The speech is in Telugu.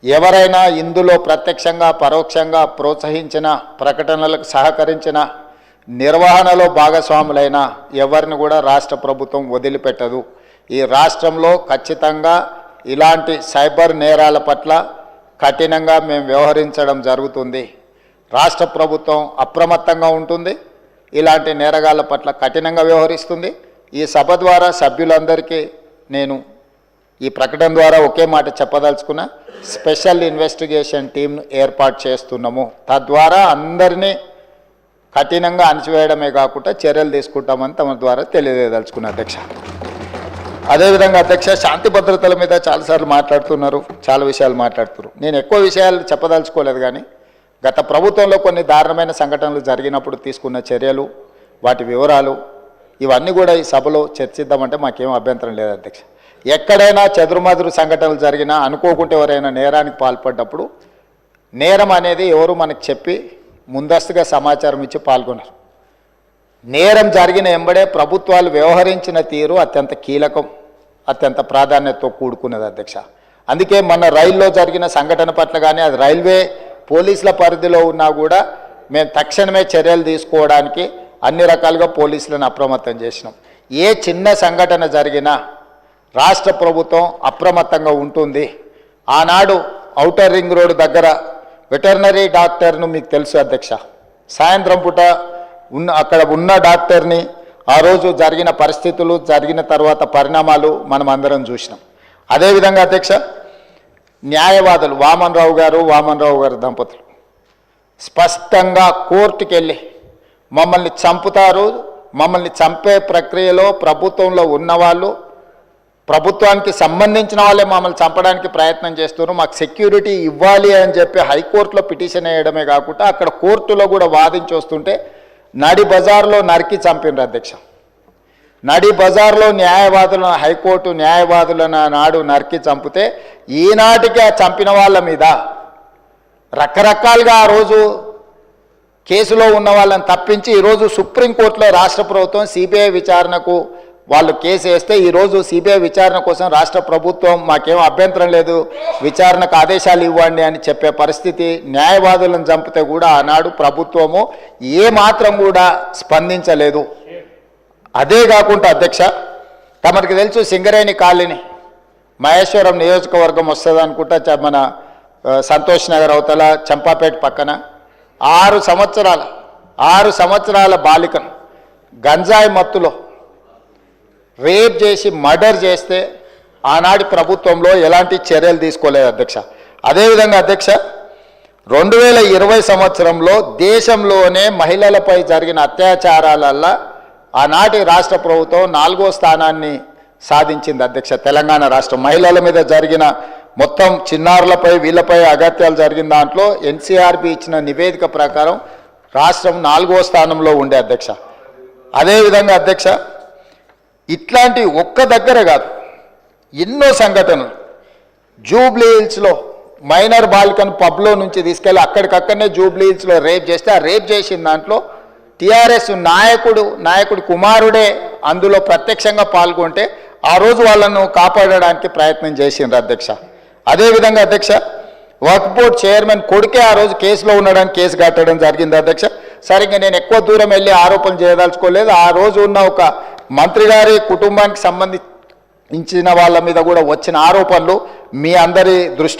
ఎవరైనా ఇందులో ప్రత్యక్షంగా పరోక్షంగా ప్రోత్సహించిన, ప్రకటనలకు సహకరించిన, నిర్వహణలో భాగస్వాములైన ఎవరిని కూడా రాష్ట్ర ప్రభుత్వం వదిలిపెట్టదు. ఈ రాష్ట్రంలో ఖచ్చితంగా ఇలాంటి సైబర్ నేరాల పట్ల కఠినంగా మేము వ్యవహరించడం జరుగుతుంది. రాష్ట్ర ప్రభుత్వం అప్రమత్తంగా ఉంటుంది, ఇలాంటి నేరగాళ్ల పట్ల కఠినంగా వ్యవహరిస్తుంది. ఈ సభ ద్వారా సభ్యులందరికీ నేను ఈ ప్రకటన ద్వారా ఒకే మాట చెప్పదలుచుకున్నా, స్పెషల్ ఇన్వెస్టిగేషన్ టీంను ఏర్పాటు చేస్తున్నాము. తద్వారా అందరినీ కఠినంగా అణచివేయడమే కాకుండా చర్యలు తీసుకుంటామని తమ ద్వారా తెలియజేయదలుచుకున్నా అధ్యక్ష. అదేవిధంగా అధ్యక్ష, శాంతి భద్రతల మీద చాలాసార్లు మాట్లాడుతున్నారు, చాలా విషయాలు మాట్లాడుతున్నారు. నేను ఎక్కువ విషయాలు చెప్పదలుచుకోలేదు, కానీ గత ప్రభుత్వంలో కొన్ని దారుణమైన సంఘటనలు జరిగినప్పుడు తీసుకున్న చర్యలు, వాటి వివరాలు ఇవన్నీ కూడా ఈ సభలో చర్చిద్దామంటే మాకేం అభ్యంతరం లేదు అధ్యక్ష. ఎక్కడైనా చెదురుమదురు సంఘటనలు జరిగినా, అనుకోకుంటే ఎవరైనా నేరానికి పాల్పడ్డప్పుడు నేరం అనేది ఎవరు మనకు చెప్పి ముందస్తుగా సమాచారం ఇచ్చి పాల్గొన్నారు. నేరం జరిగిన ఎంబడే ప్రభుత్వాలు వ్యవహరించిన తీరు అత్యంత కీలకం, అత్యంత ప్రాధాన్యతతో కూడుకున్నది అధ్యక్ష. అందుకే మన రైల్లో జరిగిన సంఘటన పట్ల కానీ, అది రైల్వే పోలీసుల పరిధిలో ఉన్నా కూడా మేము తక్షణమే చర్యలు తీసుకోవడానికి అన్ని రకాలుగా పోలీసులను అప్రమత్తం చేసినాం. ఏ చిన్న సంఘటన జరిగినా రాష్ట్ర ప్రభుత్వం అప్రమత్తంగా ఉంటుంది. ఆనాడు ఔటర్ రింగ్ రోడ్ దగ్గర వెటర్నరీ డాక్టర్ను మీకు తెలుసు అధ్యక్ష, సాయంత్రం పూట అక్కడ ఉన్న డాక్టర్ని ఆ రోజు జరిగిన పరిస్థితులు, జరిగిన తర్వాత పరిణామాలు మనం అందరం చూసినాం. అదేవిధంగా అధ్యక్ష, న్యాయవాదులు వామన్ రావు గారు దంపతులు స్పష్టంగా కోర్టుకు వెళ్ళి మమ్మల్ని చంపుతారు, మమ్మల్ని చంపే ప్రక్రియలో ప్రభుత్వంలో ఉన్నవాళ్ళు, ప్రభుత్వానికి సంబంధించిన వాళ్ళే మమ్మల్ని చంపడానికి ప్రయత్నం చేస్తున్నారు, మాకు సెక్యూరిటీ ఇవ్వాలి అని చెప్పి హైకోర్టులో పిటిషన్ వేయడమే కాకుండా అక్కడ కోర్టులో కూడా వాదించి వస్తుంటే నడి బజార్లో నరికి చంపినారు అధ్యక్ష. నడి బజార్లో న్యాయవాదులను, హైకోర్టు న్యాయవాదులను నాడు నరికి చంపితే ఈనాటికి ఆ చంపిన వాళ్ళ మీద రకరకాలుగా ఆ రోజు కేసులో ఉన్న వాళ్ళని తప్పించి ఈరోజు సుప్రీంకోర్టులో రాష్ట్ర ప్రభుత్వం సిబిఐ విచారణకు వాళ్ళు కేసు వేస్తే ఈరోజు సిబిఐ విచారణ కోసం రాష్ట్ర ప్రభుత్వం మాకేం అభ్యంతరం లేదు, విచారణకు ఆదేశాలు ఇవ్వండి అని చెప్పే పరిస్థితి. న్యాయవాదులను చంపితే కూడా ఆనాడు ప్రభుత్వము ఏమాత్రం కూడా స్పందించలేదు. అదే కాకుండా అధ్యక్ష, తమరికి తెలుసు సింగరేణి కాలనీ మహేశ్వరం నియోజకవర్గం వస్తుంది అనుకుంటా, మన సంతోష్ నగర్ అవతల చంపాపేట పక్కన 6 సంవత్సరాల బాలికను గంజాయి మత్తులో రేప్ చేసి మర్డర్ చేస్తే ఆనాటి ప్రభుత్వంలో ఎలాంటి చర్యలు తీసుకోలేదు అధ్యక్ష. అదేవిధంగా అధ్యక్ష, 2020 సంవత్సరంలో దేశంలోనే మహిళలపై జరిగిన అత్యాచారాలల్లో ఆనాటి రాష్ట్ర ప్రభుత్వం 4వ స్థానాన్ని సాధించింది అధ్యక్ష. తెలంగాణ రాష్ట్రం మహిళల మీద జరిగిన మొత్తం చిన్నారులపై వీళ్ళపై అగత్యాలు జరిగిన దాంట్లో ఎన్సీఆర్బీ ఇచ్చిన నివేదిక ప్రకారం రాష్ట్రం 4వ స్థానంలో ఉండే అధ్యక్ష. అదేవిధంగా అధ్యక్ష, ఇట్లాంటి ఒక్క దగ్గర కాదు, ఎన్నో సంఘటనలు. జూబ్లీ హిల్స్లో మైనర్ బాలికను పబ్లో నుంచి తీసుకెళ్ళి అక్కడికక్కడనే జూబ్లీ హిల్స్లో రేప్ చేస్తే, ఆ రేప్ చేసిన దాంట్లో టీఆర్ఎస్ నాయకుడి కుమారుడే అందులో ప్రత్యక్షంగా పాల్గొంటే ఆ రోజు వాళ్ళను కాపాడడానికి ప్రయత్నం చేసిండ్రు అధ్యక్ష. అదేవిధంగా అధ్యక్ష, వక్ఫ్ బోర్డ్ చైర్మన్ కొడుకే ఆ రోజు కేసులో ఉండడానికి కేసు కట్టడం జరిగింది అధ్యక్ష. సరిగ్గా నేను ఎక్కువ దూరం వెళ్ళి ఆరోపణలు చేయదలుచుకోలేదు. ఆ రోజు ఉన్న ఒక మంత్రి గారి కుటుంబానికి సంబంధించిన వాళ్ళ మీద కూడా వచ్చిన ఆరోపణలు మీ అందరి దృష్టి